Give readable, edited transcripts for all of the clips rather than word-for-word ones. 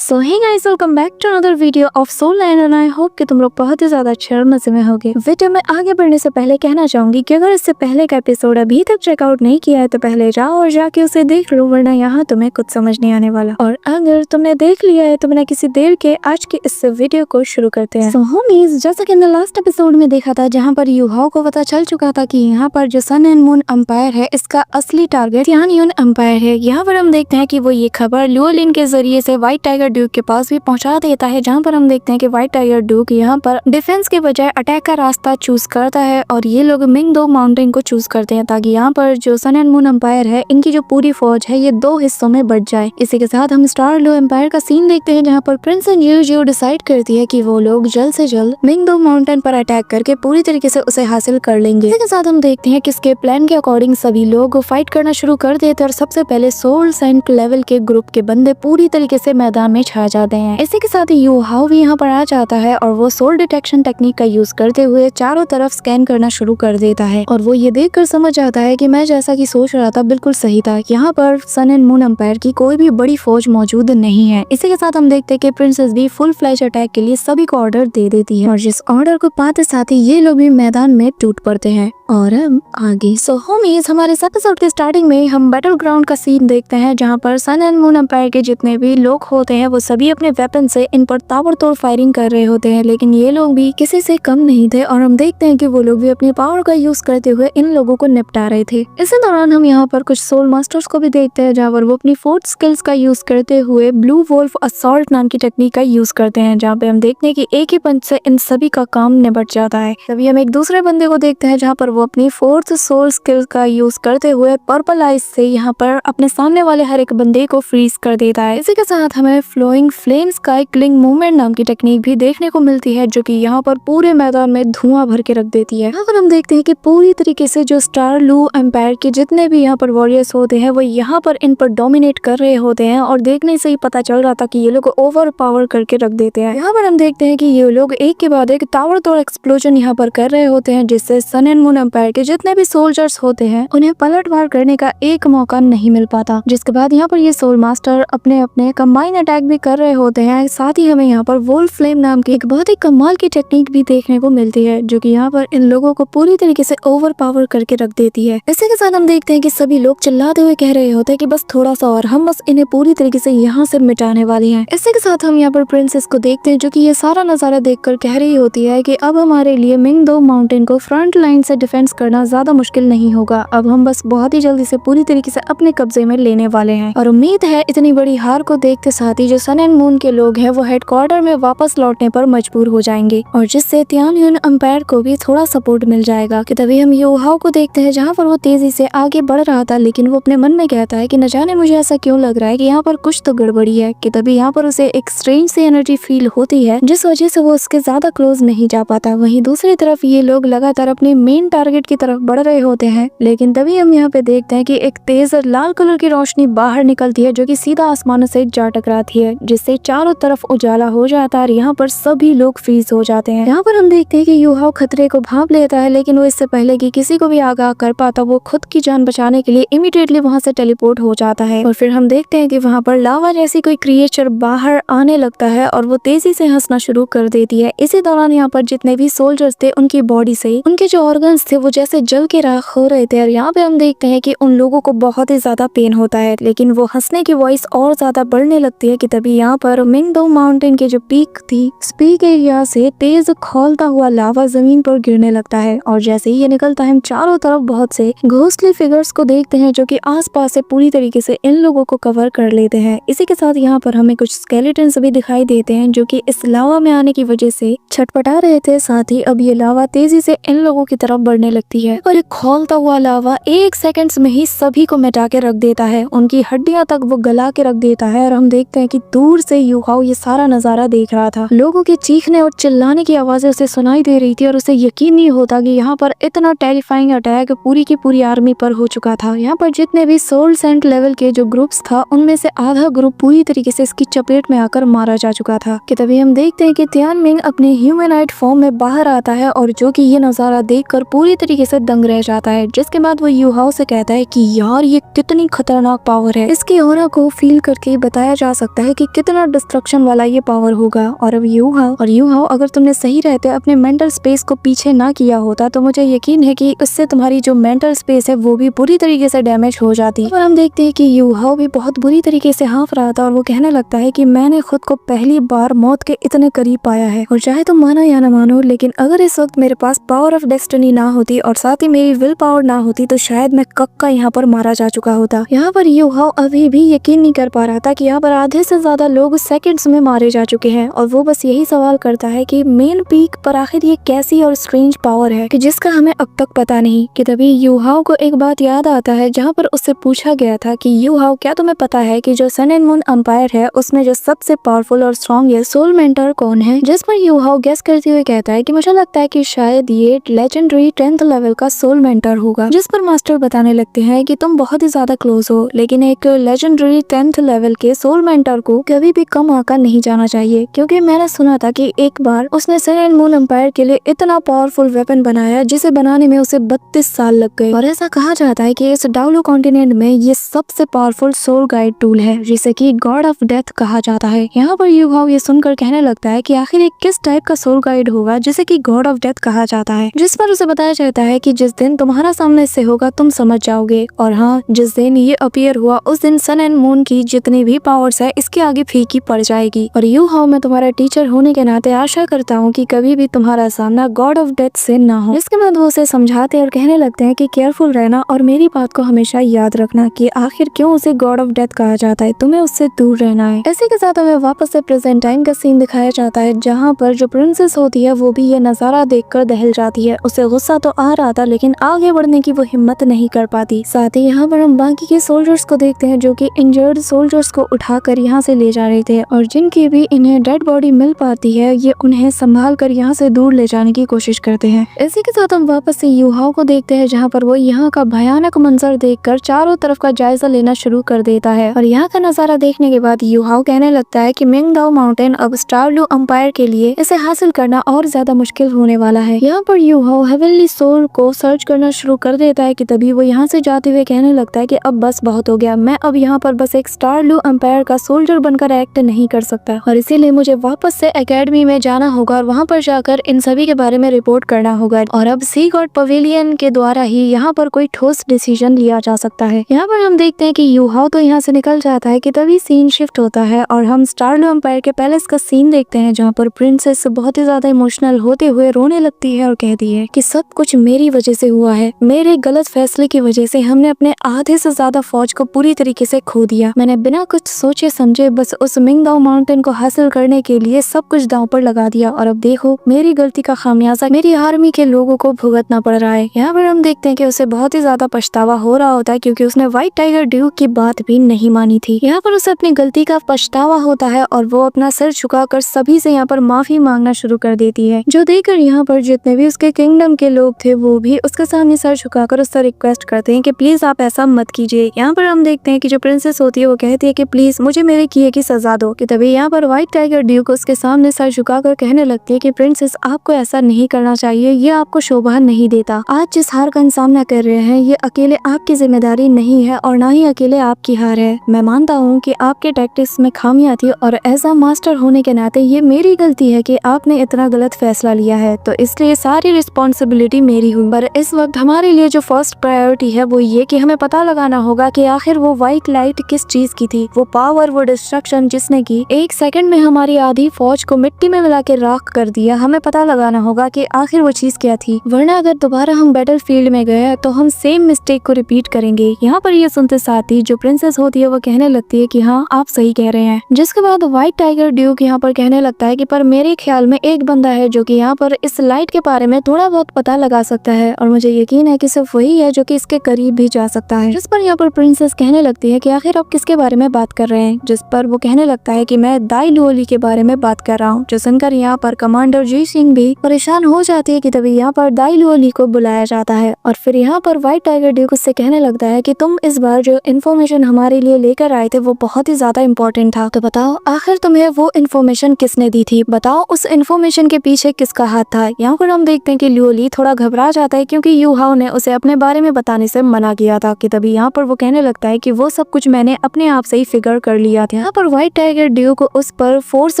So hey guys, welcome back to another video of soul land and I hope कि तुम लोग बहुत ही ज्यादा अच्छे और मजे में होगे। वीडियो में आगे बढ़ने से पहले कहना चाहूंगी कि अगर इससे पहले का एपिसोड अभी तक चेकआउट नहीं किया है तो पहले जाओ और जाके उसे देख लो, वरना यहाँ तुम्हें कुछ समझ नहीं आने वाला। और अगर तुमने देख लिया है तो बिना किसी देर के आज के इस वीडियो को शुरू करते हैं। सो होमीज, जैसा कि हमने लास्ट एपिसोड में देखा था जहाँ पर यूहाओ को पता चल चुका था कि यहाँ पर जो सन एंड मून एम्पायर है इसका असली टारगेट तियानयुन एम्पायर है। यहाँ पर हम देखते हैं कि वो ये खबर ल्यूलिन के जरिए से व्हाइट टाइगर ड्यूक के पास भी पहुंचा देता है, जहां पर हम देखते हैं कि व्हाइट टाइगर ड्यूक यहाँ पर डिफेंस के बजाय अटैक का रास्ता चूज करता है और ये लोग मिंगदो माउंटेन को चूज करते हैं ताकि यहाँ पर जो सन एंड मून एम्पायर है इनकी जो पूरी फौज है ये दो हिस्सों में बट जाए। इसी के साथ हम स्टार लो एम्पायर का सीन देखते हैं जहाँ पर प्रिंस यूजियो डिसाइड करती है कि वो लोग जल्द से जल्द मिंगदो माउंटेन पर अटैक करके पूरी तरीके से उसे हासिल कर लेंगे। इसी के साथ हम देखते हैं कि इसके प्लान के अकॉर्डिंग सभी लोग फाइट करना शुरू कर देते हैं और सबसे पहले सोल सेंट लेवल के ग्रुप के बंदे पूरी तरीके से मैदान में छा जाते हैं। इसी के साथ यूहाओ भी यहाँ पर आ जाता है और वो सोल डिटेक्शन टेक्निक का यूज करते हुए चारों तरफ स्कैन करना शुरू कर देता है और वो ये देखकर समझ जाता है कि मैं जैसा कि सोच रहा था बिल्कुल सही था। यहाँ पर सन एंड मून एम्पायर की कोई भी बड़ी फौज मौजूद नहीं है। इसी के साथ हम देखते हैं कि प्रिंसेस भी फुल फ्लैश अटैक के लिए सभी को ऑर्डर दे देती है और जिस ऑर्डर को पाते साथ ही ये लोग भी मैदान में टूट पड़ते हैं। और आगे सो होमीज, हमारे इस एपिसोड के स्टार्टिंग में हम बैटल ग्राउंड का सीन देखते हैं जहाँ पर सन एंड मून एम्पायर के जितने भी लोग होते हैं वो सभी अपने वेपन से इन पर ताबड़तोड़ फायरिंग कर रहे होते हैं, लेकिन ये लोग भी किसी से कम नहीं थे और हम देखते हैं कि वो लोग भी अपने पावर का यूज करते हुए इन लोगों को निपटा रहे थे। इसी दौरान हम यहाँ पर कुछ सोल मास्टर्स को भी देखते हैं जहाँ पर वो अपनी फोर्थ स्किल्स का यूज करते हुए ब्लू वोल्फ असॉल्ट नाम की टेक्निक का यूज करते हैं, जहाँ पे हम देखते हैं कि एक ही पंच से इन सभी का काम निपट जाता है। तभी हम एक दूसरे बंदे को देखते हैं जहाँ पर वो अपनी फोर्थ सोल स्किल का यूज करते हुए पर्पल आइज से यहाँ पर अपने सामने वाले हर एक बंदे को फ्रीज कर देता है। इसी के साथ हमें flowing flame sky cling movement नाम की टेक्निक भी देखने को मिलती है जो कि यहाँ पर पूरे मैदान में धुआं भर के रख देती है। यहाँ पर हम देखते हैं कि पूरी तरीके से जो स्टार लू एम्पायर के जितने भी यहाँ पर वॉरियर्स होते हैं वो यहाँ पर इन पर डोमिनेट कर रहे होते हैं और देखने से ही पता चल रहा था कि ये लोग ओवर पावर करके रख देते हैं। यहाँ पर हम देखते हैं कि ये लोग एक के बाद एक ताबड़तोड़ एक्सप्लोजन यहाँ पर कर रहे होते हैं जिससे सन एंड मून एम्पायर के जितने भी सोल्जर्स होते हैं उन्हें पलटवार करने का एक मौका नहीं मिल पाता। जिसके बाद यहाँ पर ये सोल मास्टर अपने अपने कंबाइन अटैक भी कर रहे होते हैं। साथ ही हमें यहाँ पर वोल्फ फ्लेम नाम की एक बहुत ही कमाल की टेक्निक भी देखने को मिलती है जो कि यहाँ पर इन लोगों को पूरी तरीके से ओवर पावर करके रख देती है। इसी के साथ हम देखते हैं कि सभी लोग चिल्लाते हुए कह रहे होते हैं कि बस थोड़ा सा और, हम बस इन्हें पूरी तरीके से यहाँ से मिटाने वाले हैं। इसी के साथ हम यहाँ पर प्रिंसेस को देखते हैं जो कि ये सारा नजारा देखकर कह रही होती है कि अब हमारे लिए मिंगदो माउंटेन को फ्रंट लाइन से डिफेंस करना ज्यादा मुश्किल नहीं होगा, अब हम बस बहुत ही जल्दी से पूरी तरीके से अपने कब्जे में लेने वाले हैं। और उम्मीद है इतनी बड़ी हार को देखते साथ ही जो सन एंड मून के लोग हैं वो हेडक्वार्टर में वापस लौटने पर मजबूर हो जाएंगे और जिससे तियानयुन एम्पायर को भी थोड़ा सपोर्ट मिल जाएगा। कि तभी हम यूहाओ को देखते हैं जहाँ पर वो तेजी से आगे बढ़ रहा था, लेकिन वो अपने मन में कहता है कि न जाने मुझे ऐसा क्यों लग रहा है कि यहाँ पर कुछ तो गड़बड़ी है। कि तभी यहाँ पर उसे एक स्ट्रेंज सी एनर्जी फील होती है जिस वजह से वो उसके ज्यादा क्लोज नहीं जा पाता। वहीं दूसरी तरफ ये लोग लगातार अपने मेन टारगेट की तरफ बढ़ रहे होते हैं, लेकिन तभी हम यहाँ पे देखते हैं कि एक तेज लाल कलर की रोशनी बाहर निकलती है जो कि सीधा आसमानों से जा टकराती है, जिससे चारों तरफ उजाला हो जाता है और यहाँ पर सभी लोग फ्रीज हो जाते हैं। यहाँ पर हम देखते हैं कि यूहाओ खतरे को भांप लेता है, लेकिन वो इससे पहले कि किसी को भी आगाह कर पाता वो खुद की जान बचाने के लिए इमीडिएटली वहाँ से टेलीपोर्ट हो जाता है। और फिर हम देखते हैं कि वहाँ पर लावा जैसी कोई क्रिएचर बाहर आने लगता है और वो तेजी से हंसना शुरू कर देती है। इसी दौरान यहाँ पर जितने भी सोल्जर्स थे उनकी बॉडी से उनके जो ऑर्गन्स थे वो जैसे जल के राख हो रहे थे और यहाँ पे हम देखते हैं कि उन लोगों को बहुत ही ज्यादा पेन होता है, लेकिन वो हंसने की वॉइस और ज्यादा बढ़ने लगती है। कि तभी यहाँ पर मिंगदो माउंटेन की जो पीक थी उस पीक एरिया से तेज खौलता हुआ लावा जमीन पर गिरने लगता है और जैसे ही ये निकलता है हम चारों तरफ बहुत से घोस्टली फिगर्स को देखते हैं जो कि आसपास से पूरी तरीके से इन लोगों को कवर कर लेते हैं। इसी के साथ यहाँ पर हमें कुछ स्केलेटन्स भी दिखाई देते हैं जो कि इस लावा में आने की वजह से छटपटा रहे थे। साथ ही अब ये लावा तेजी से इन लोगों की तरफ बढ़ने लगती है और एक खौलता हुआ लावा एक सेकंड्स में ही सभी को मिटा के रख देता है, उनकी हड्डियां तक वो गला के रख देता है। और हम देखते हैं कि दूर से यूहाओ ये सारा नजारा देख रहा था, लोगों के चीखने और चिल्लाने की आवाजें उसे सुनाई दे रही थी और उसे यकीन नहीं होता कि यहाँ पर इतना टेरिफाइंग अटैक पूरी की पूरी आर्मी पर हो चुका था। यहाँ पर जितने भी सोल सेंट लेवल के जो ग्रुप्स था उनमें से आधा ग्रुप पूरी तरीके से इसकी चपेट में आकर मारा जा चुका था। कि तभी हम देखते हैं कि तियानमिंग अपने ह्यूमनाइट फॉर्म में बाहर आता है और जो कि ये नजारा देखकर पूरी पूरी तरीके से दंग रह जाता है। जिसके बाद वो यू हाओ से कहता है कि यार ये कितनी खतरनाक पावर है, इसकी ऑरा को फील करके बताया जा सकता है कि कितना डिस्ट्रक्शन वाला ये पावर होगा। और अब यू हाओ अगर तुमने सही रहते अपने मेंटल स्पेस को पीछे ना किया होता तो मुझे यकीन है कि इससे तुम्हारी जो मेंटल स्पेस है वो भी पूरी तरीके से डैमेज हो जाती। और हम देखते हैं कि यू हाओ भी बहुत बुरी तरीके से हाँफ रहा था और वो कहने लगता है कि मैंने खुद को पहली बार मौत के इतने करीब पाया है। और चाहे तुम मानो या ना मानो, लेकिन अगर इस वक्त मेरे पास पावर ऑफ डेस्टिनी ना होती और साथ ही मेरी विल पावर ना होती तो शायद मैं कक्का यहाँ पर मारा जा चुका होता। यहाँ पर यू हाओ अभी भी यकीन नहीं कर पा रहा था कि यहाँ पर आधे से ज्यादा लोग सेकंड्स में मारे जा चुके हैं और वो बस यही सवाल करता है कि मेन पीक पर आखिर ये कैसी और स्ट्रेंज पावर है कि जिसका हमें अब तक पता नहीं। कि तभी यू हाओ को एक बात याद आता है जहाँ पर उससे पूछा गया था कि यू हाओ क्या तुम्हें पता है कि जो सन एंड मून एम्पायर है उसमें जो सबसे पावरफुल और स्ट्रॉन्ग सोल मेंटर कौन है। जिस पर यू हाओ गेस करते हुए कहता है कि मुझे लगता है कि शायद ये लेजेंडरी 10th लेवल का सोल मेंटर होगा। जिस पर मास्टर बताने लगते हैं कि तुम बहुत ही ज्यादा क्लोज हो, लेकिन एक लेजेंडरी 10th लेवल के सोल मेंटर को कभी भी कम आकर नहीं जाना चाहिए, क्योंकि मैंने सुना था कि एक बार उसने सन एंड मून एम्पायर के लिए इतना पावरफुल वेपन बनाया जिसे बनाने में उसे 32 साल लग गए। और ऐसा कहा जाता है कि इस डाउलो कॉन्टिनेंट में ये सबसे पावरफुल सोल गाइड टूल है जिसे कि गॉड ऑफ डेथ कहा जाता है। यहाँ पर यू हाओ ये सुनकर कहने लगता है कि आखिर एक किस टाइप का सोल गाइड होगा जिसे कि गॉड ऑफ डेथ कहा जाता है। जिस पर उसे बताया जाता है कि जिस दिन तुम्हारा सामने से होगा तुम समझ जाओगे। और हाँ, जिस दिन ये अपीयर हुआ उस दिन सन एंड मून की जितनी भी पावर्स है इसके आगे फीकी पड़ जाएगी। और यू हाओ मैं तुम्हारा टीचर होने के नाते आशा करता हूँ कि कभी भी तुम्हारा सामना गॉड ऑफ डेथ से ना हो। इसके बाद वो उसे समझाते और कहने लगते हैं कि केयरफुल रहना और मेरी बात को हमेशा याद रखना कि आखिर क्यों उसे गॉड ऑफ डेथ कहा जाता है, तुम्हें उससे दूर रहना है। इसी के साथ हमें वापस से प्रेजेंट टाइम का सीन दिखाया जाता है जहाँ पर जो प्रिंसेस होती है वो भी ये नजारा देखकर दहल जाती है। उसे गुस्सा तो आ रहा था लेकिन आगे बढ़ने की वो हिम्मत नहीं कर पाती। साथ ही यहाँ पर हम बाकी के सोल्जर्स को देखते हैं जो कि इंजर्ड सोल्जर्स को उठाकर यहाँ से ले जा रहे थे और जिनकी भी इन्हें डेड बॉडी मिल पाती है ये उन्हें संभाल कर यहाँ से दूर ले जाने की कोशिश करते हैं। इसी के साथ हम वापस से यू हाओ को देखते हैं जहाँ पर वो यहाँ का भयानक मंजर देखकर चारों तरफ का जायजा लेना शुरू कर देता है। और यहाँ का नजारा देखने के बाद यू हाओ कहने लगता है कि मिंगदाओ माउंटेन अब स्टारलू एम्पायर के लिए इसे हासिल करना और ज्यादा मुश्किल होने वाला है। यहाँ पर यू हाओ हेवनली सोल को सर्च करना शुरू कर देता है कि तभी वो यहाँ से जाते हुए कहने लगता है कि अब बस बहुत हो गया, मैं अब यहाँ पर बस एक स्टारलू एम्पायर का सोल्जर बनकर एक्ट नहीं कर सकता और इसीलिए मुझे वापस से एकेडमी में जाना होगा और वहाँ पर जाकर इन सभी के बारे में रिपोर्ट करना होगा। और अब सी गॉड पवेलियन के द्वारा ही यहाँ पर कोई ठोस डिसीजन लिया जा सकता है। यहाँ पर हम देखते हैं कि यू हाओ तो यहाँ से निकल जाता है कि तभी सीन शिफ्ट होता है और हम स्टारलू एम्पायर के पैलेस का सीन देखते हैं जहाँ पर प्रिंसेस बहुत ही ज्यादा इमोशनल होते हुए रोने लगती है और कहती है कि सब कुछ मेरी वजह से हुआ है, मेरे गलत फैसले की वजह से हमने अपने आधे से ज्यादा फौज को पूरी तरीके से खो दिया। मैंने बिना कुछ सोचे समझे बस उस मिंगदाओ माउंटेन को हासिल करने के लिए सब कुछ दांव पर लगा दिया और अब देखो मेरी गलती का खामियाजा मेरी आर्मी के लोगों को भुगतना पड़ रहा है। यहाँ पर हम देखते हैं कि उसे बहुत ही ज्यादा पछतावा हो रहा होता है क्योंकि उसने व्हाइट टाइगर ड्यूक की बात भी नहीं मानी थी। यहाँ पर उसे अपनी गलती का पछतावा होता है और वो अपना सिर झुकाकर सभी से यहाँ पर माफी मांगना शुरू कर देती है, जो देखकर यहाँ पर जितने भी उसके किंगडम के लोग थे वो भी उसके सामने सर झुकाकर उससे रिक्वेस्ट करते हैं कि प्लीज आप ऐसा मत कीजिए। यहाँ पर हम देखते हैं कि जो प्रिंसेस होती है वो कहती है कि प्लीज मुझे मेरे किए की सजा दो। कि तभी यहाँ पर व्हाइट टाइगर ड्यूक उसके सामने सर झुकाकर कहने लगती है कि प्रिंसेस आपको ऐसा नहीं करना चाहिए, ये आपको शोभा नहीं देता। आज जिस हार का सामना कर रहे हैं ये अकेले आपकी जिम्मेदारी नहीं है और ना ही अकेले आपकी हार है। मैं मानता हूँ कि आपके टैक्टिक्स में खामियां थी और एज अ मास्टर होने के नाते ये मेरी गलती है कि आपने इतना गलत फैसला लिया है, तो इसलिए सारी रिस्पॉन्सिबिलिटी मेरी हुई। पर इस वक्त हमारे लिए जो फर्स्ट प्रायोरिटी है वो ये कि हमें पता लगाना होगा कि आखिर वो व्हाइट लाइट किस चीज की थी, वो पावर, वो डिस्ट्रक्शन जिसने की एक सेकंड में हमारी आधी फौज को मिट्टी में मिला के राख कर दिया। हमें पता लगाना होगा कि आखिर वो चीज क्या थी, वरना अगर दोबारा हम बैटल फील्ड में गए तो हम सेम मिस्टेक को रिपीट करेंगे। यहाँ पर ये सुनते साथ ही जो प्रिंसेस होती है वो कहने लगती है कि हाँ आप सही कह रहे हैं। जिसके बाद व्हाइट टाइगर ड्यूक यहाँ पर कहने लगता है कि पर मेरे ख्याल में एक बंदा है जो कि यहाँ पर इस लाइट के बारे में थोड़ा बहुत पता लगा सकता है और मुझे यकीन है कि सिर्फ वही है जो कि इसके करीब भी जा सकता है। जिस पर यहाँ पर प्रिंसेस कहने लगती है कि आखिर आप किसके बारे में बात कर रहे हैं। जिस पर वो कहने लगता है कि मैं दाई लुओली के बारे में बात कर रहा हूँ। जो सुनकर यहाँ पर कमांडर जी सिंह भी परेशान हो जाती है कि तभी यहाँ पर दाई लुओली को बुलाया जाता है और फिर यहाँ पर व्हाइट टाइगर ड्यूक उससे कहने लगता है कि तुम इस बार जो इन्फॉर्मेशन हमारे लिए लेकर आए थे वो बहुत ही ज्यादा इम्पोर्टेंट था, तो बताओ आखिर तुम्हें वो इन्फॉर्मेशन किसने दी थी, बताओ उस इन्फॉर्मेशन के पीछे किसका हाथ था। यहाँ पर हम देखते हैं कि लुओली थोड़ा घबरा जाता है क्योंकि यू हाओ ने उसे अपने बारे में बताने से मना किया था कि तभी यहाँ पर वो कहने लगता है कि वो सब कुछ मैंने अपने आप से ही फिगर कर लिया था। यहाँ पर व्हाइट टाइगर ड्यूक उस पर फोर्स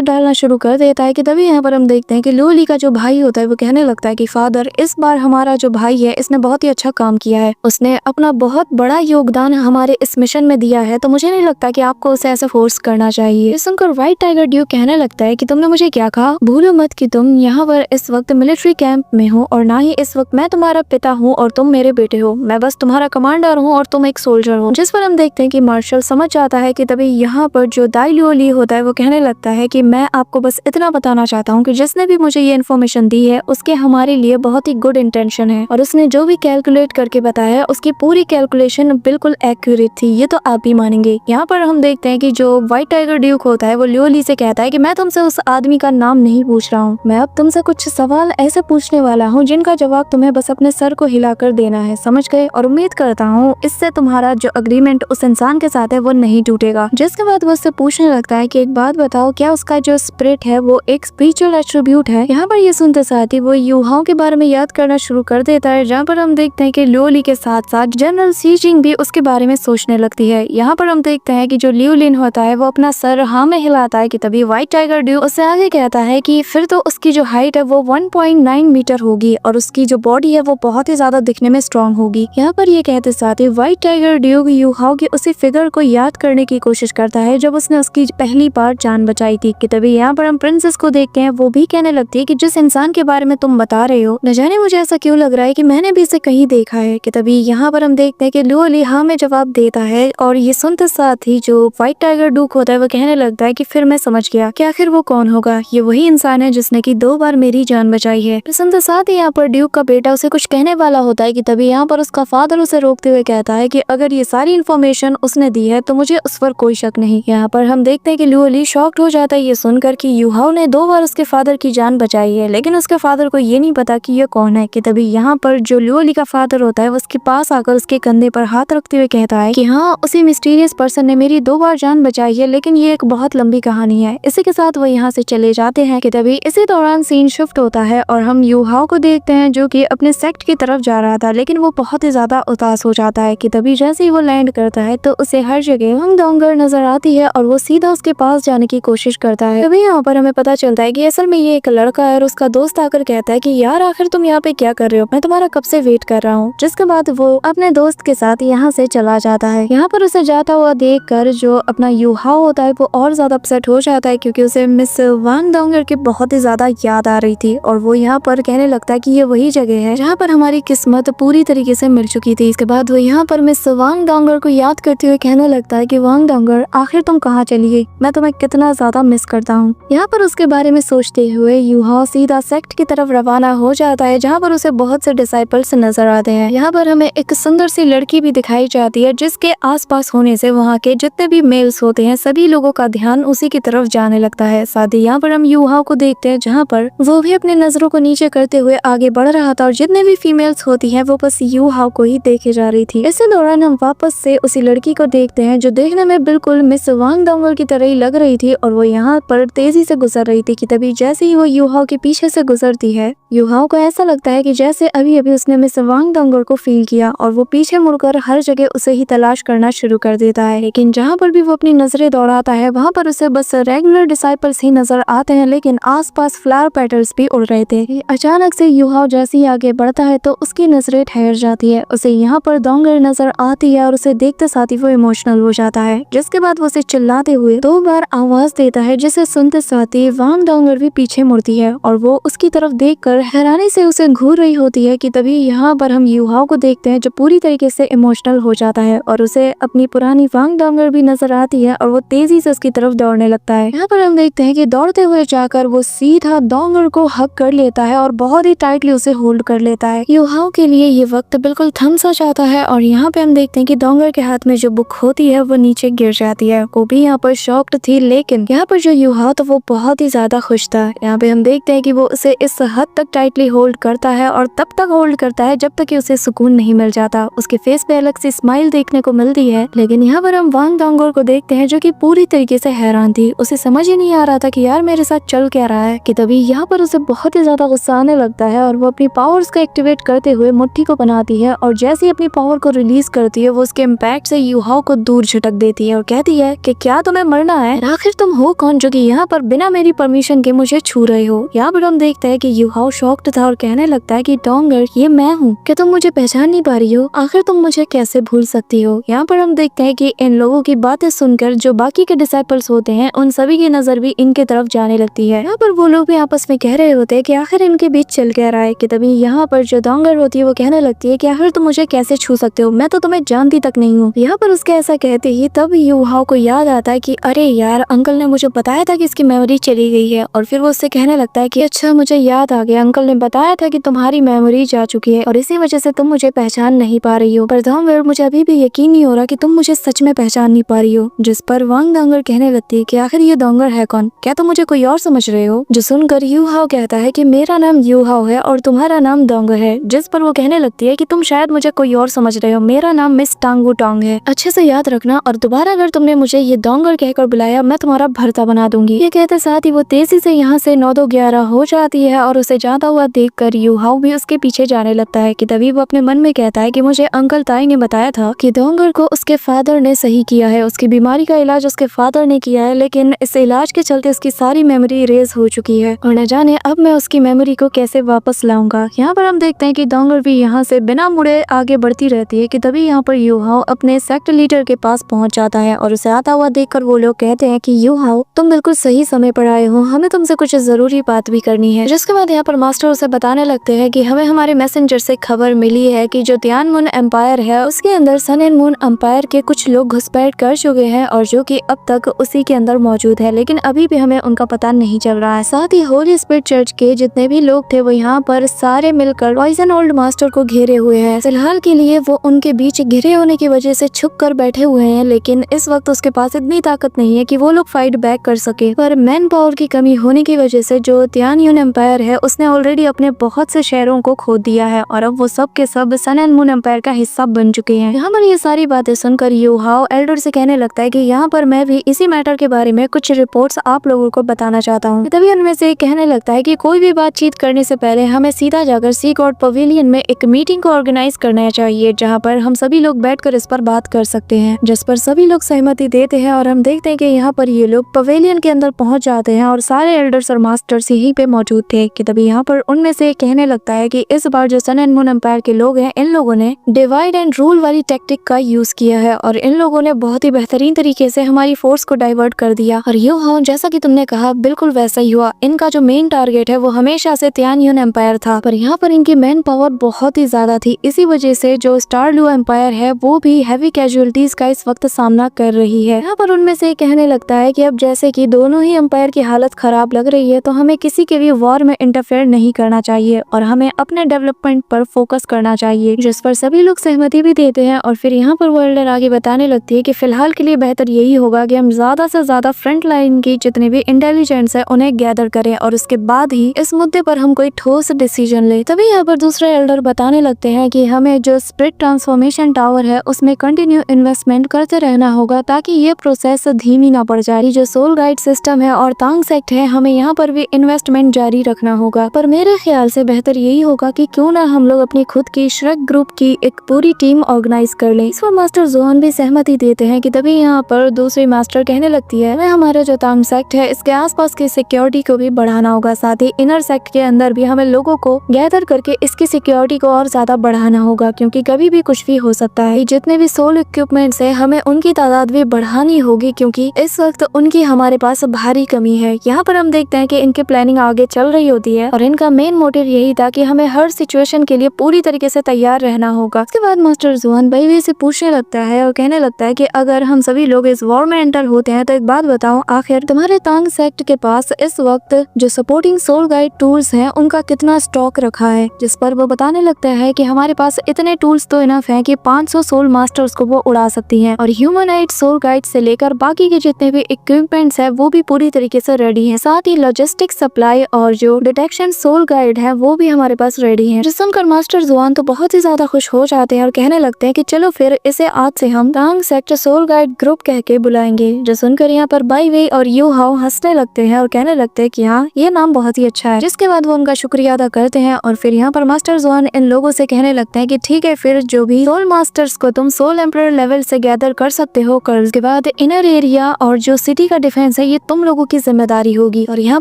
डालना शुरू कर देता है कि तभी यहाँ पर हम देखते हैं कि लियो ली का जो भाई होता है वो कहने लगता है कि फादर, इस बार हमारा जो भाई है इसने बहुत ही अच्छा काम किया है, उसने अपना बहुत बड़ा योगदान हमारे इस मिशन में दिया है, तो मुझे नहीं लगता कि आपको उसे ऐसे फोर्स करना चाहिए। सुनकर व्हाइट टाइगर ड्यूक कहने लगता है कि तुमने मुझे क्या कहा, भूलो मत कि तुम यहाँ पर इस वक्त मिलिट्री कैंप में हो और ना ही इस वक्त मैं तुम्हारा पिता हूँ और तुम मेरे बेटे हो, मैं बस तुम्हारा कमांडर हूँ और तुम एक सोल्जर हो। जिस पर हम देखते हैं कि मार्शल समझ जाता है कि तभी यहाँ पर जो दाई लियो ली होता है वो कहने लगता है कि मैं आपको बस इतना बताना चाहता हूँ कि जिसने भी मुझे ये इन्फॉर्मेशन दी है उसके हमारे लिए बहुत ही गुड इंटेंशन है और उसने जो भी कैलकुलेट करके बताया उसकी पूरी कैलकुलेशन बिल्कुल एक्यूरेट थी, ये तो आप भी मानेंगे। यहाँ पर हम देखते हैं कि जो व्हाइट टाइगर ड्यूक होता है वो लियो ली से कहता है कि मैं तुमसे उस आदमी का नाम नहीं पूछ रहा हूँ, मैं अब तुमसे कुछ सवाल ऐसे पूछने वाला हूँ जिनका जवाब तुम्हें बस अपने सर को हिलाकर देना है, समझ गए? और उम्मीद करता हूँ इससे तुम्हारा जो अग्रीमेंट उस इंसान के साथ है वो नहीं टूटेगा। जिसके बाद वो उससे पूछने लगता है कि एक बात बताओ, क्या उसका जो स्पिरिट है वो एक स्पिरिचुअल एट्रीब्यूट है? यहाँ पर ये सुनते साथ ही वो यू हाओ के बारे में याद करना शुरू कर देता है, जहाँ पर हम देखते हैं कि लियो ली के साथ साथ जनरल सी जिंग भी उसके बारे में सोचने लगती है। यहाँ पर हम देखते हैं कि जो लियो लिन होता है वो अपना सर हाँ में हिलाता है कि तभी व्हाइट टाइगर ड्यूक उससे आगे कहता है कि फिर तो उसकी जो हाइट है वो 1.9 मीटर होगी और उसकी जो बॉडी है वो बहुत ही ज्यादा दिखने में स्ट्रॉन्ग होगी। यहाँ पर ये कहते साथ ही व्हाइट टाइगर ड्यूक यू हाओ की उसी फिगर को याद करने की कोशिश करता है जब उसने उसकी पहली बार जान बचाई थी। कि तभी यहाँ पर हम प्रिंसेस को देखते हैं, वो भी कहने लगती है कि जिस इंसान के बारे में तुम बता रहे हो, न जाने मुझे ऐसा क्यों लग रहा है कि मैंने भी इसे कहीं देखा है। कि तभी यहाँ पर हम देखते हैं कि लियो ली हाँ में जवाब देता है और ये सुनते साथ ही जो व्हाइट टाइगर ड्यूक होता है वो कहने लगता है कि फिर मैं समझ गया कि आखिर वो कौन होगा, ये वही इंसान है जिसने की 2 बार मेरी जान बचाई है। सुनते साथ ही यहाँ पर ड्यूक का बेटा उसे कुछ कहने वाला होता है कि तभी यहाँ पर उसका फादर उसे रोकते हुए कहता है कि अगर ये सारी इन्फॉर्मेशन उसने दी है तो मुझे उस पर कोई शक नहीं। यहाँ पर हम देखते हैं कि लियो ली शॉक्ड हो जाता है ये सुनकर कि यू हाओ ने 2 बार उसके फादर की जान बचाई है, लेकिन उसके फादर को ये नहीं पता कि ये कौन है। कि तभी यहाँ पर जो लियो ली का फादर होता है वो उसके पास आकर उसके कंधे पर हाथ रखते हुए कहता है कि हाँ, उसी मिस्टीरियस पर्सन ने मेरी 2 बार जान बचाई है, लेकिन ये एक बहुत लंबी कहानी है। इसी के साथ वो यहाँ से चले जाते हैं। कि तभी इसी दौरान सीन शिफ्ट होता है और हम यू हाओ को देखते हैं जो कि अपने सेक्ट की तरफ जा रहा था, लेकिन वो बहुत ही ज्यादा उदास हो जाता है। कि तभी जैसे ही वो लैंड करता है तो उसे हर जगह वांग डोंगर नजर आती है और वो सीधा उसके पास जाने की कोशिश करता है। तभी यहाँ पर हमें पता चलता है कि असल में ये एक लड़का है और उसका दोस्त आकर कहता है कि यार आखिर तुम यहाँ पे क्या कर रहे हो, मैं तुम्हारा कब से वेट कर रहा हूँ। जिसके बाद वो अपने दोस्त के साथ यहाँ से चला जाता है। यहाँ पर उसे जाता हुआ देख कर जो अपना यू हाओ होता है वो और ज्यादा अपसेट हो जाता है क्योंकि उसे मिस वांग डोंगर की बहुत ही ज्यादा याद आ रही थी और वो यहाँ पर कहने लगता है कि ये वही जगह है जहाँ पर हमारी किस्मत पूरी तरीके से मिल चुकी थी। इसके बाद वो यहाँ पर मिस वांग डोंगर को याद करते हुए कहने लगता है कि वांग डोंगर आखिर तुम कहाँ चली गई, मैं तुम्हें कितना ज्यादा मिस करता हूँ। यहाँ पर उसके बारे में सोचते हुए यू हाओ सीधा सेक्ट की तरफ रवाना हो जाता है जहाँ पर उसे बहुत से डिसाइपल्स नजर आते हैं। यहाँ पर हमें एक सुंदर सी लड़की भी दिखाई जाती है जिसके आसपास होने से वहाँ के जितने भी मेल्स होते हैं सभी लोगों का ध्यान उसी की तरफ जाने लगता है। साथ ही यहाँ पर हम यू हाओ को देखते हैं जहाँ पर वो भी अपनी नजरों को नीचे करते हुए आगे बढ़ रहा था और जितने भी फीमेल्स होती हैं वो बस यू हाओ को ही देखे जा रही थी। इसी दौरान हम वापस से उसी लड़की को देखते हैं जो देखने में बिल्कुल मिस वांग डोंगर की तरह ही लग रही थी और वो यहाँ पर तेजी से गुजर रही थी। कि तभी जैसे ही वो यू हाओ के पीछे से गुजरती है यू हाओ को ऐसा लगता है कि जैसे अभी अभी उसने मिस वांग डोंगर को फील किया और वो पीछे मुड़कर हर जगह उसे ही तलाश करना शुरू कर देता है। लेकिन जहाँ पर भी वो अपनी नजरें दौड़ाता है वहाँ पर उसे बस रेगुलर डिसाइपल्स ही नजर आते हैं, लेकिन आसपास फ्लावर पेटल्स भी उड़ रहे थे। अचानक से यू हाओ जैसे ही आगे बढ़ता है तो उसकी नजरें ठहर जाती है। उसे यहाँ पर डोंगर नजर आती है और उसे देखते साथ ही वो इमोशनल हो जाता है। जिसके बाद वो उसे चिल्लाते हुए 2 बार आवाज देता है जिसे सुनते साथ ही वांग डोंगर भी पीछे मुड़ती है और वो उसकी तरफ देखकर हैरानी से उसे घूर रही होती है। कि तभी यहाँ पर हम यू हाओ को देखते हैं जो पूरी तरीके से इमोशनल हो जाता है और उसे अपनी पुरानी वांग डोंगर भी नजर आती है और वो तेजी से उसकी तरफ दौड़ने लगता है। यहाँ पर हम देखते हैं कि दौड़ते हुए जाकर वो सीधा डोंगर को हक कर लेता है और बहुत ही टाइटली उसे होल्ड कर लेता है। यू हाओ के लिए ये वक्त बिल्कुल थम सा जाता है और यहाँ पे हम देखते हैं कि डोंगर के हाथ में जो बुक होती है वो नीचे गिर जाती है। वो भी यहाँ पर शॉक्ड थी, लेकिन यहाँ पर जो यू हाओ तो वो बहुत ही ज्यादा खुश था। यहाँ पे हम देखते हैं कि वो उसे इस हद तक टाइटली होल्ड करता है और तब तक होल्ड करता है जब तक कि उसे सुकून नहीं मिल जाता। उसके फेस पे अलग से स्माइल देखने को मिलती है। लेकिन यहाँ पर हम वांग डोंगर को देखते हैं जो कि पूरी तरीके से हैरान थी। उसे समझ ही नहीं आ रहा था कि यार मेरे साथ चल क्या रहा है, कि तभी यहाँ पर उसे बहुत ही ज्यादा गुस्सा आने लगता है और वो अपनी पावर्स को एक्टिवेट करते हुए मुट्ठी को बनाती है और जैसे ही अपनी पावर को रिलीज करती है वो उसके इम्पैक्ट से यूहाओ को दूर झटक देती है और कहती है कि क्या तुम्हें मरना है, आखिर तुम हो कौन जो कि यहाँ पर बिना मेरी परमिशन के मुझे छू रहे हो। यहाँ पर हम देखते हैं कि यूहाओ शॉक्ड था और कहने लगता है कि डोंगर ये मैं हूँ, क्या तुम मुझे पहचान नहीं पा रही हो, आखिर तुम मुझे कैसे भूल सकती हो। यहाँ पर हम देखते हैं कि इन लोगों की बातें सुनकर जो बाकी के डिसाइपल्स होते हैं उन सभी की नजर भी इनके तरफ जाने लगती है। यहाँ पर वो लोग भी आपस में कह रहे होते हैं कि आखिर इनके बीच चल क्या रहा है, कि तभी यहाँ पर जो डोंगर होती है वो कहने लगती है कि आखिर तुम मुझे कैसे छू सकते हो, मैं तो तुम्हें जानती तक नहीं हूँ। यहाँ पर उसके ऐसा कहते ही तब यूहाओ को याद आता है कि अरे यार अंकल ने मुझे बताया था कि इसकी मेमोरी चली गई है, और फिर वो उससे कहने लगता है कि अच्छा मुझे याद आ गया, अंकल ने बताया था कि तुम्हारी मेमोरी जा चुकी है और इसी वजह से तुम मुझे पहचान नहीं पा रही हो, पर डोंगर मुझे अभी भी यकीन नहीं हो रहा कि तुम मुझे सच में पहचान नहीं पा रही हो। जिस पर वांग डोंगर कहने लगती है कि आखिर ये डोंगर है कौन, क्या तुम मुझे कोई और समझ रहे हो। जो सुनकर यूहाओ कहता है कि मेरा नाम यूहाओ है और तुम्हारा नाम डोंगर है। जिस पर वो कहने लगती है कि तुम शायद मुझे कोई और समझ रहे हो, मेरा नाम मिस टांगू टोंग है, अच्छे से याद रखना, और दोबारा अगर तुमने मुझे ये डोंगर कहकर बुलाया मैं तुम्हारा भरता बना दूंगी। ये कहते साथ ही वो तेजी से यहाँ से 9-2-11 हो जाती है और उसे जाता हुआ देखकर यूहाओ भी उसके पीछे जाने लगता है। कि तभी वो अपने मन में कहता है कि मुझे अंकल ताई ने बताया था कि डोंगर को उसके फादर ने सही किया है, उसकी बीमारी का इलाज उसके फादर ने किया है, लेकिन इस इलाज के चलते उसकी सारी मेमोरी इरेज हो चुकी है और न जाने अब मैं उसकी मेमोरी को कैसे वापस लाऊंगा। यहाँ पर हम देखते हैं कि डोंगर भी यहाँ से बिना मुड़े आगे बढ़ती रहती है। कि तभी यहाँ पर यूहाओ अपने सेक्टर लीडर के पास पहुंच जाता है और उसे आता हुआ देखकर वो लोग कहते हैं कि यूहाओ तुम बिल्कुल सही समय पर आए हो, हमें तुमसे कुछ जरूरी बात भी करनी है। जिसके बाद यहाँ पर मास्टर उसे बताने लगते हैं कि हमें हमारे मैसेंजर से खबर मिली है कि जो तियानमुन एम्पायर है उसके अंदर सन एंड मून एम्पायर के कुछ लोग घुसपैठ कर चुके हैं और जो कि अब तक उसी के अंदर मौजूद है, लेकिन अभी भी हमें उनका पता नहीं चल रहा है। साथ ही होली स्पिरिट चर्च के जितने भी लोग थे वो यहाँ पर सारे मिलकर पॉइजन ओल्ड मास्टर को घेरे हुए हैं। फिलहाल के लिए वो उनके बीच घिरे होने की वजह से छुप कर बैठे हुए हैं, लेकिन इस वक्त उसके पास इतनी ताकत नहीं है कि वो लोग फाइट बैक कर सके। पर मैन पावर की कमी होने की वजह से जो तियानयुन एम्पायर है उसने ऑलरेडी अपने बहुत से शहरों को खो दिया है और अब वो सब के सब सन एंड मून एम्पायर का हिस्सा बन चुके हैं। यहाँ पर ये सारी बातें सुनकर यूहाओ एल्डर से कहने लगता है कि यहाँ पर मैं भी इसी मैटर के बारे में कुछ रिपोर्ट्स आप लोगों को बताना चाहता हूँ। तभी उनमें से कहने लगता है कि कोई भी बातचीत करने से पहले हमें सीधा जाकर सी गॉड पवेलियन में एक मीटिंग को ऑर्गेनाइज करना चाहिए, जहाँ पर हम सभी लोग बैठकर इस पर बात कर सकते हैं। जिस पर सभी लोग सहमति देते हैं और हम देखते हैं कि यहाँ पर ये लोग पवेलियन के अंदर पहुंच जाते हैं और सारे एल्डर्स और मास्टर्स यहीं पे मौजूद थे। कि तभी यहाँ पर उनमें से कहने लगता है कि इस बार जो सन एंड मून एम्पायर के लोग हैं इन लोगों ने डिवाइड एंड रूल वाली टेक्टिक का यूज किया है और इन लोगों ने बहुत ही बेहतरीन तरीके से हमारी फोर्स को डाइवर्ट कर दिया। और यूहाओ जैसा कि तुमने कहा बिल्कुल वैसा ही हुआ, इनका जो मेन टारगेट है वो हमेशा से तियानयुन एम्पायर था, पर यहाँ पर इनकी मैन पावर बहुत ही ज्यादा थी। इसी वजह से जो स्टारलू एम्पायर है वो भी हैवी कैजुअलिटीज का इस वक्त सामना कर रही है। यहाँ पर उनमें से कहने लगता है कि अब जैसे कि दोनों ही एम्पायर की हालत खराब लग रही है तो हमें किसी के भी वॉर में इंटरफेयर नहीं करना चाहिए और हमें अपने डेवलपमेंट पर फोकस करना चाहिए। जिस पर सभी लोग सहमति भी देते हैं और फिर यहाँ पर वो एल्डर आगे बताने लगती है कि फिलहाल के लिए बेहतर यही होगा कि हम ज्यादा से ज्यादा फ्रंट लाइन की जितने भी इंटेलिजेंस है उन्हें गैदर करें और उसके बाद ही इस मुद्दे पर हम कोई ठोस डिसीजन ले। तभी यहाँ पर दूसरे एल्डर बताने लगते हैं कि हमें जो स्पिरिट ट्रांसफॉर्मेशन टावर है उसमें कंटिन्यू इन्वेस्टमेंट करते रहना होगा ताकि ये प्रोसेस धीमी ना पड़ जाए। जो सोल गाइड सिस्टम है और तांग सेक्ट है हमें यहाँ पर भी इन्वेस्टमेंट जारी रखना होगा, पर मेरे ख्याल से बेहतर यही होगा कि क्यों ना हम लोग अपनी खुद की श्रेक ग्रुप की एक पूरी टीम ऑर्गेनाइज कर लें। इस पर मास्टर जोहन भी सहमति देते हैं। कि तभी यहाँ पर दूसरी मास्टर कहने लगती है हमारा जो तांग सेक्ट है इसके आसपास की सिक्योरिटी को भी बढ़ाना होगा, साथ ही इनर सेक्ट के अंदर भी हमें लोगों को गैदर करके इसकी सिक्योरिटी को और ज्यादा बढ़ाना होगा क्योंकि कभी भी कुछ भी हो सकता है। जितने भी सोल इक्विपमेंट्स है हमें उनकी तादाद भी बढ़ानी होगी क्योंकि इस वक्त उनकी हमारे पास भारी कमी है। यहाँ पर हम देखते हैं कि इनकी प्लानिंग आगे चल रही होती है और इनका मेन मोटिव यही था कि हमें हर सिचुएशन के लिए पूरी तरीके से तैयार रहना होगा। उसके बाद मास्टर जोहन बेइवे से पूछने लगता है और कहने लगता है कि अगर हम सभी लोग इस वॉर में एंटर होते हैं तो एक बात बताओ, आखिर तुम्हारे तांग सेक्ट के पास इस वक्त जो सपोर्टिंग सोल गाइड टूल्स हैं उनका कितना स्टॉक रखा है। जिस पर वो बताने लगता है कि हमारे पास इतने टूल्स तो इनफ हैं कि 500 सोल मास्टर्स को वो उड़ा सकती हैं और ह्यूमनाइट सोल गाइड से लेकर बाकी के जितने भी इक्विपमेंट्स है वो भी पूरी तरीके से रेडी है। साथ ही लॉजिस्टिक सप्लाई और जो डिटेक्शन सोल गाइड है वो भी हमारे पास रेडी है। जो सुनकर मास्टर जुआन तो बहुत ही ज्यादा खुश हो जाते हैं और कहने लगते हैं कि चलो फिर इसे आज से हम टांग सेक्टर सोल गाइड ग्रुप कह के बुलाएंगे। जो सुनकर यहाँ पर बाई वे और यू हाओ हंसने लगते हैं और कहने लगते हैं कि हाँ ये नाम बहुत ही अच्छा है। जिसके बाद वो उनका शुक्रिया अदा करते हैं और फिर यहाँ पर मास्टर जुआन इन लोगों से कहने लगते हैं कि ठीक है फिर जो भी सोल मास्टर्स को तुम सोल एम्परर लेवल से गैदर कर सकते हो कर, उसके बाद इनर एरिया और जो सिटी का डिफेंस है ये तुम लोगों की जिम्मेदारी होगी और यहाँ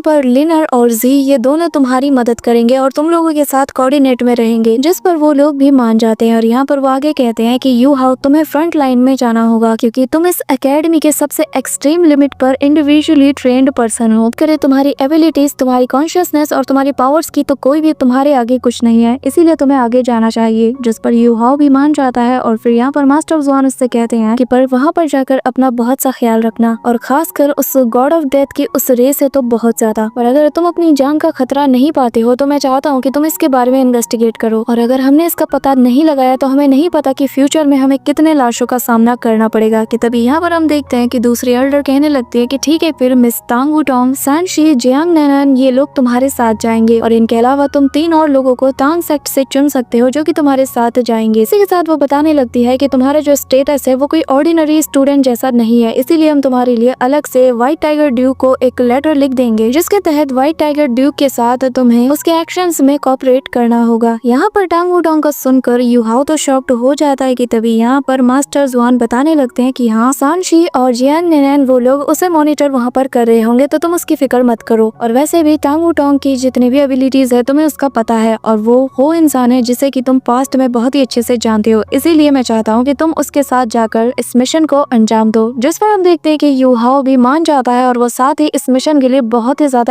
पर लिनर और जी ये दोनों तुम्हारी मदद करेंगे और तुम लोगों के साथ कोऑर्डिनेट में रहेंगे। जिस पर वो लोग भी मान जाते हैं और यहाँ पर वो आगे कहते हैं कि यू हाउ तुम्हें फ्रंट लाइन में जाना होगा क्योंकि तुम इस एकेडमी के सबसे एक्सट्रीम लिमिट पर इंडिविजुअली ट्रेंड पर्सन हो। करे तुम्हारी एबिलिटीज, तुम्हारी कॉन्शियसनेस और तुम्हारी पावर्स की तो कोई भी तुम्हारे आगे कुछ नहीं है, इसीलिए तुम्हें आगे जाना चाहिए। जिस पर यू हाउ भी मान जाता है और फिर यहाँ पर मास्टर जुआन उससे कहते हैं कि पर वहाँ पर जाकर अपना बहुत सा ख्याल रखना और खासकर उस गॉड ऑफ डेथ की उस रे से तो बहुत ज्यादा। और अगर तुम अपनी जान का खतरा नहीं पाते हो तो मैं चाहता हूँ कि तुम इसके बारे में इन्वेस्टिगेट करो और अगर हमने इसका पता नहीं लगाया तो हमें नहीं पता कि फ्यूचर में हमें कितने लाशों का सामना करना पड़ेगा। कि तभी यहाँ पर हम देखते हैं कि दूसरी एल्डर कहने लगती है कि ठीक है फिर मिस तांग वुटोंग, सांशी, जियांग नैनन ये लोग तुम्हारे साथ जाएंगे और इनके अलावा तुम 3 और लोगों को तांग सेक्ट से चुन सकते हो जो कि तुम्हारे साथ जाएंगे। इसी के साथ वो बताने लगती है कि तुम्हारा जो स्टेटस है वो कोई ऑर्डिनरी स्टूडेंट जैसा नहीं है, इसीलिए हम तुम्हारे लिए अलग से व्हाइट टाइगर ड्यूक को एक लेटर लिख देंगे जिसके तहत व्हाइट टाइगर ड्यूक के साथ तुम्हें उसके एक्शंस में कोऑपरेट करना होगा। यहाँ पर टांग वुटोंग का सुनकर यू हाउ तो शॉक्ड हो जाता है कि तभी यहाँ पर मास्टर जुआन बताने लगते हैं कि हाँ सांशी और जियांग नैनन वो लोग उसे मॉनिटर वहाँ पर कर रहे होंगे तो तुम उसकी फिक्र मत करो और वैसे भी टांग वुटोंग की जितनी भी एबिलिटीज है तुम्हें उसका पता है और वो इंसान है जिसे कि तुम पास्ट में बहुत ही अच्छे से जानते हो, इसीलिए मैं चाहता हूँ कि तुम उसके साथ जाकर इस मिशन को अंजाम दो। जिस पर हम देखते हैं कि यू हाओ भी मान जाता है और वो साथ ही इस मिशन के लिए बहुत ही ज्यादा